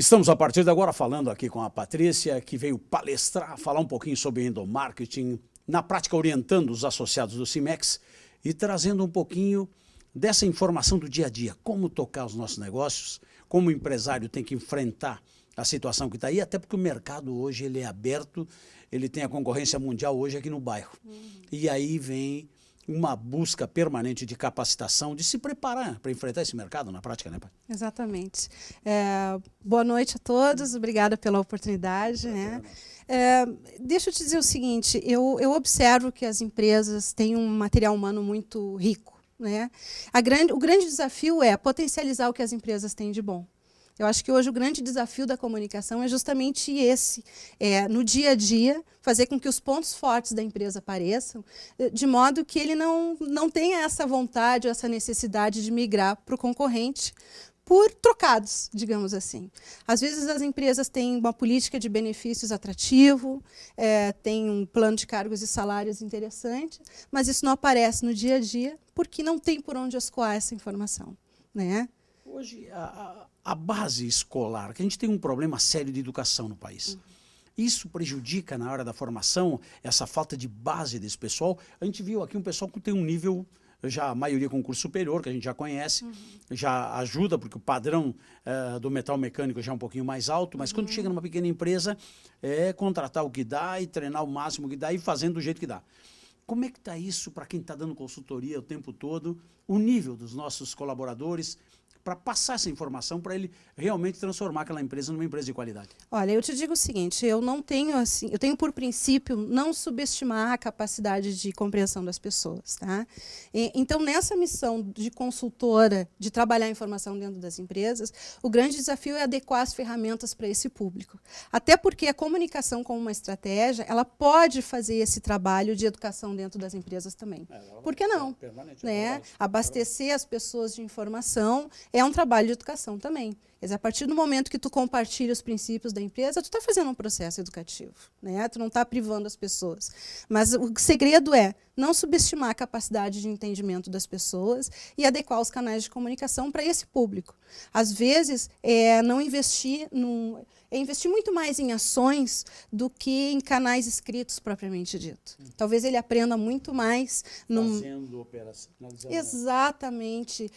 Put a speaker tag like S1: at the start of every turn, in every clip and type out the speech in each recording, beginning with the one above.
S1: Estamos a partir de agora falando aqui com a Patrícia, que veio palestrar, falar um pouquinho sobre endomarketing, na prática orientando os associados do Cimex e trazendo um pouquinho dessa informação do dia a dia, como tocar os nossos negócios, como o empresário tem que enfrentar a situação que está aí, até porque o mercado hoje ele é aberto, ele tem a concorrência mundial hoje aqui no bairro. E aí vem uma busca permanente de capacitação, de se preparar para enfrentar esse mercado na prática, né, pai?
S2: Exatamente. Boa noite a todos, obrigada pela oportunidade. Deixa eu te dizer o seguinte, eu observo que as empresas têm um material humano muito rico, né? O grande desafio é potencializar o que as empresas têm de bom. Eu acho que hoje o grande desafio da comunicação é justamente esse, no dia a dia, fazer com que os pontos fortes da empresa apareçam, de modo que ele não tenha essa vontade, essa necessidade de migrar para o concorrente por trocados, digamos assim. Às vezes as empresas têm uma política de benefícios atrativo, têm um plano de cargos e salários interessante, mas isso não aparece no dia a dia porque não tem por onde escoar essa informação, né?
S1: Hoje, a base escolar, que a gente tem um problema sério de educação no país. Isso prejudica na hora da formação, essa falta de base desse pessoal. A gente viu aqui um pessoal que tem um nível, já a maioria com curso superior, que a gente já conhece, já ajuda, porque o padrão do metal mecânico já é um pouquinho mais alto, mas quando chega numa pequena empresa, é contratar o que dá e treinar o máximo que dá e fazendo do jeito que dá. Como é que está isso para quem está dando consultoria o tempo todo, o nível dos nossos colaboradores, para passar essa informação para ele realmente transformar aquela empresa numa empresa de qualidade?
S2: Olha, eu te digo o seguinte, eu tenho por princípio não subestimar a capacidade de compreensão das pessoas, tá? Então, nessa missão de consultora, de trabalhar a informação dentro das empresas, o grande desafio é adequar as ferramentas para esse público. Até porque a comunicação como uma estratégia, ela pode fazer esse trabalho de educação dentro das empresas também. Por que não? Né? Abastecer as pessoas de informação é um trabalho de educação também. Quer dizer, a partir do momento que tu compartilha os princípios da empresa, tu está fazendo um processo educativo, né? Tu não está privando as pessoas. Mas o segredo é não subestimar a capacidade de entendimento das pessoas e adequar os canais de comunicação para esse público. Às vezes, investir muito mais em ações do que em canais escritos propriamente dito. Talvez ele aprenda muito mais
S1: Fazendo operação.
S2: Exatamente.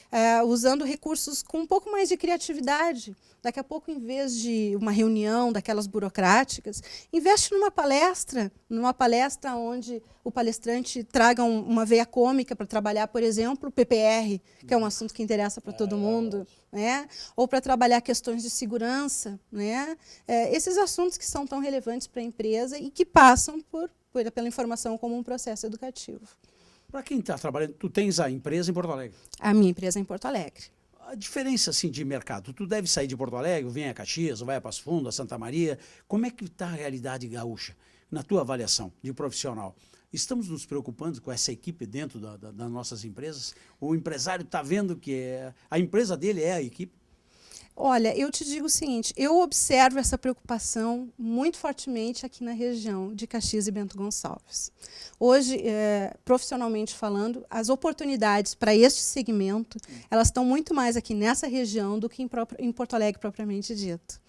S2: Usando recursos com um pouco mais de criatividade. Daqui a pouco, em vez de uma reunião daquelas burocráticas, investe numa palestra onde o palestrante traga uma veia cômica para trabalhar, por exemplo, o PPR, que é um assunto que interessa para todo mundo, né? Ou para trabalhar questões de segurança, né? Esses assuntos que são tão relevantes para a empresa e que passam pela informação como um processo educativo.
S1: Para quem está trabalhando, tu tens a empresa em Porto Alegre?
S2: A minha empresa é em Porto Alegre.
S1: A diferença assim, de mercado, tu deve sair de Porto Alegre, vem a Caxias, vai a Passo Fundo, a Santa Maria. Como é que está a realidade gaúcha, na tua avaliação de profissional? Estamos nos preocupando com essa equipe dentro das nossas empresas? O empresário está vendo que a empresa dele é a equipe?
S2: Olha, eu te digo o seguinte, eu observo essa preocupação muito fortemente aqui na região de Caxias e Bento Gonçalves. Hoje, profissionalmente falando, as oportunidades para este segmento, elas estão muito mais aqui nessa região do que em Porto Alegre propriamente dito.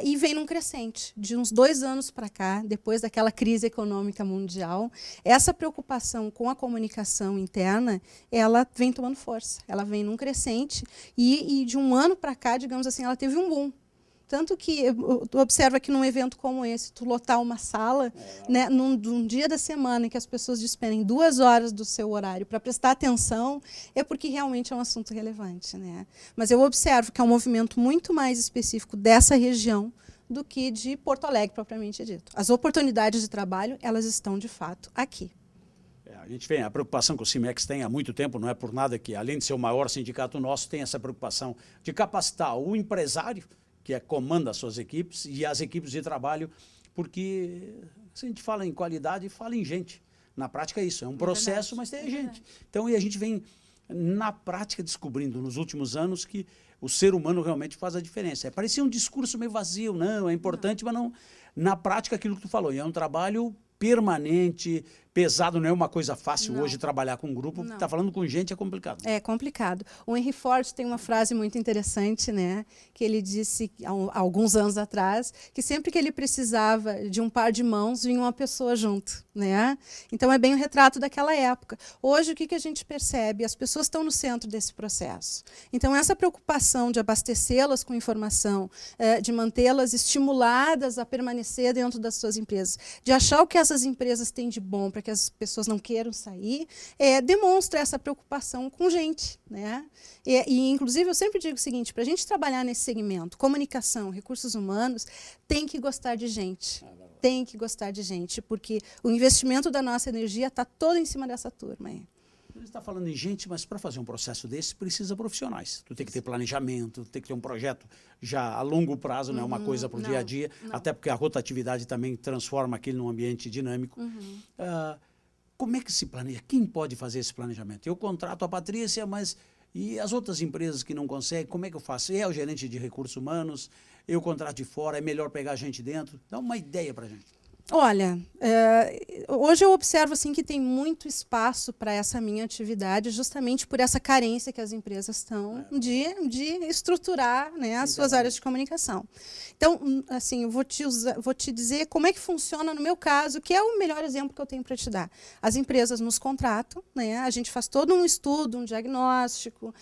S2: E vem num crescente. De uns 2 anos para cá, depois daquela crise econômica mundial, essa preocupação com a comunicação interna, ela vem tomando força. Ela vem num crescente e de um ano para cá, digamos assim, ela teve um boom. Tanto que tu observa que num evento como esse, tu lotar uma sala, né, num dia da semana em que as pessoas despendem 2 horas do seu horário para prestar atenção, é porque realmente é um assunto relevante, né? Mas eu observo que é um movimento muito mais específico dessa região do que de Porto Alegre, propriamente dito. As oportunidades de trabalho, elas estão, de fato, aqui.
S1: A gente vê a preocupação que o Cimex tem há muito tempo, não é por nada que, além de ser o maior sindicato nosso, tem essa preocupação de capacitar o empresário, que comanda as suas equipes, e as equipes de trabalho, porque se a gente fala em qualidade, fala em gente. Na prática é isso, é um processo, mas tem gente. Então, e a gente vem, na prática, descobrindo nos últimos anos que o ser humano realmente faz a diferença. Parecia um discurso meio vazio, não, é importante, mas não. Na prática, aquilo que tu falou, e é um trabalho permanente, pesado, não é uma coisa fácil
S2: Não.
S1: hoje trabalhar com um grupo,
S2: Não.
S1: está falando com gente é complicado.
S2: É complicado. O Henry Ford tem uma frase muito interessante, né? Que ele disse há alguns anos atrás, que sempre que ele precisava de um par de mãos, vinha uma pessoa junto, né? Então é bem o retrato daquela época. Hoje o que a gente percebe? As pessoas estão no centro desse processo. Então essa preocupação de abastecê-las com informação, de mantê-las estimuladas a permanecer dentro das suas empresas, de achar o que essas empresas têm de bom para que as pessoas não queiram sair, demonstra essa preocupação com gente, né? Inclusive, eu sempre digo o seguinte, para a gente trabalhar nesse segmento, comunicação, recursos humanos, tem que gostar de gente. Tem que gostar de gente, porque o investimento da nossa energia está todo em cima dessa turma aí.
S1: Você está falando em gente, mas para fazer um processo desse precisa profissionais. Tu tem que ter planejamento, tem que ter um projeto já a longo prazo, não é uma coisa para o dia a dia, até porque a rotatividade também transforma aquilo num ambiente dinâmico. Como é que se planeja? Quem pode fazer esse planejamento? Eu contrato a Patrícia, mas e as outras empresas que não conseguem, como é que eu faço? É o gerente de recursos humanos, eu contrato de fora, é melhor pegar a gente dentro? Dá uma ideia para a gente.
S2: Olha, hoje eu observo assim, que tem muito espaço para essa minha atividade, justamente por essa carência que as empresas estão de estruturar, né, as suas áreas de comunicação. Então, assim, eu vou te dizer como é que funciona no meu caso, que é o melhor exemplo que eu tenho para te dar. As empresas nos contratam, né, a gente faz todo um estudo, um diagnóstico,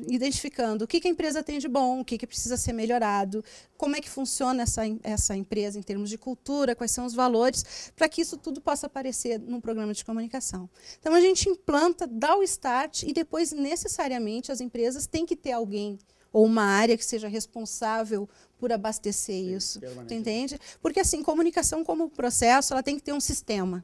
S2: identificando o que a empresa tem de bom, o que precisa ser melhorado, como é que funciona essa empresa em termos de cultura, quais são os valores, para que isso tudo possa aparecer num programa de comunicação. Então, a gente implanta, dá o start e depois, necessariamente, as empresas têm que ter alguém ou uma área que seja responsável por abastecer isso. Tu entende? Porque, assim, comunicação como processo, ela tem que ter um sistema.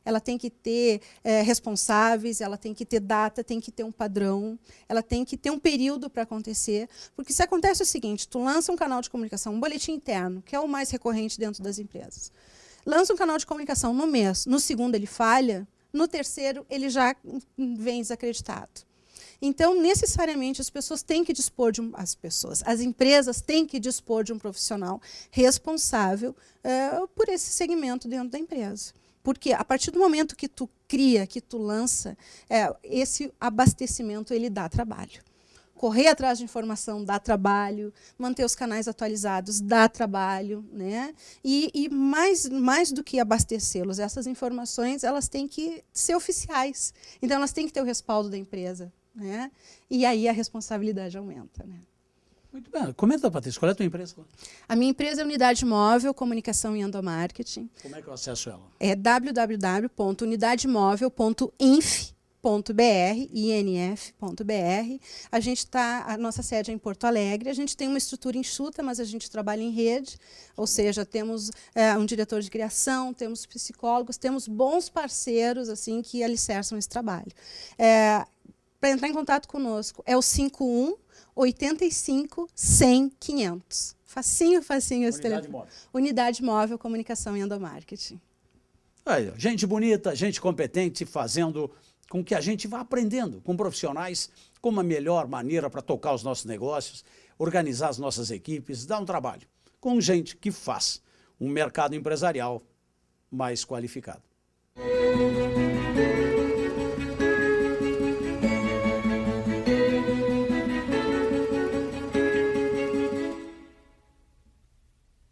S2: Ela tem que ter responsáveis, ela tem que ter data, tem que ter um padrão, ela tem que ter um período para acontecer. Porque se acontece o seguinte, tu lança um canal de comunicação, um boletim interno, que é o mais recorrente dentro das empresas. Lança um canal de comunicação no mês, no segundo ele falha, no terceiro ele já vem desacreditado. Então, necessariamente, as pessoas têm que dispor de as empresas têm que dispor de um profissional responsável por esse segmento dentro da empresa. Porque a partir do momento que tu cria, que tu lança, esse abastecimento ele dá trabalho. Correr atrás de informação dá trabalho, manter os canais atualizados dá trabalho, né? E mais do que abastecê-los, essas informações elas têm que ser oficiais. Então, elas têm que ter o respaldo da empresa, né? E aí a responsabilidade aumenta, né?
S1: Muito bem. Comenta, Patrícia, qual é a tua empresa?
S2: A minha empresa é Unidade Móvel, Comunicação e Endomarketing.
S1: Como é que eu acesso ela?
S2: É www.unidademóvel.inf.br. A nossa sede é em Porto Alegre. A gente tem uma estrutura enxuta, mas a gente trabalha em rede, ou seja, temos um diretor de criação, temos psicólogos, temos bons parceiros assim que alicerçam esse trabalho. Para entrar em contato conosco, é o 51 85 100 500. Facinho esse telefone.
S1: Móvel.
S2: Unidade Móvel, Comunicação e Endomarketing.
S1: Aí, gente bonita, gente competente, fazendo com que a gente vá aprendendo com profissionais como a melhor maneira para tocar os nossos negócios, organizar as nossas equipes, dar um trabalho com gente que faz um mercado empresarial mais qualificado.